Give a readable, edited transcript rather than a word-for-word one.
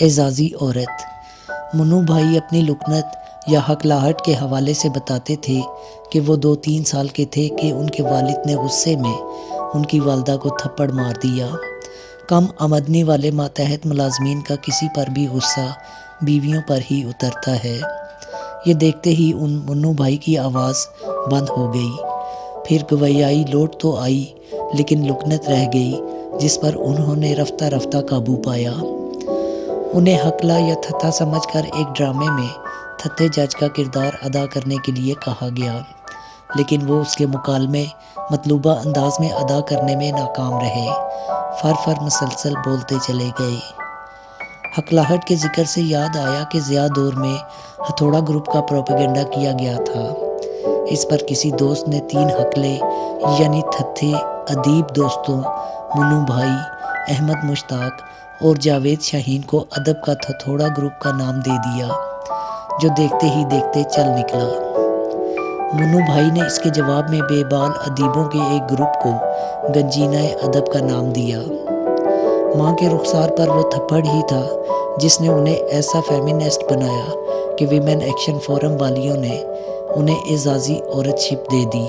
اعزازی عورت۔ منو بھائی اپنی لکنت یا ہکلاہٹ کے حوالے سے بتاتے تھے کہ وہ 2-3 سال کے تھے کہ ان کے والد نے غصے میں ان کی والدہ کو تھپڑ مار دیا۔ کم آمدنی والے ماتحت ملازمین کا کسی پر بھی غصہ بیویوں پر ہی اترتا ہے۔ یہ دیکھتے ہی ان منو بھائی کی آواز بند ہو گئی۔ پھر گویائی لوٹ تو آئی لیکن لکنت رہ گئی جس پر انہوں نے رفتہ رفتہ قابو پایا۔ انہیں ہکلا یا تھتھا سمجھ کر ایک ڈرامے میں تھتھے جج کا کردار ادا کرنے کے لیے کہا گیا، لیکن وہ اس کے مکالمے مطلوبہ انداز میں ادا کرنے میں ناکام رہے۔ فر مسلسل بولتے چلے گئے۔ ہکلاہٹ کے ذکر سے یاد آیا کہ ضیاء دور میں ہتھوڑا گروپ کا پروپیگنڈا کیا گیا تھا۔ اس پر کسی دوست نے 3 ہکلے یعنی تھتھے ادیب دوستوں منو بھائی، احمد مشتاق اور جاوید شاہین کو ادب کا ہتھوڑا گروپ کا نام دے دیا، جو دیکھتے ہی دیکھتے چل نکلا۔ منو بھائی نے اس کے جواب میں بے بال ادیبوں کے ایک گروپ کو گنجینہ ادب کا نام دیا۔ ماں کے رخسار پر وہ تھپڑ ہی تھا جس نے انہیں ایسا فیمینسٹ بنایا کہ ویمن ایکشن فورم والیوں نے انہیں اعزازی عورت شپ دے دی۔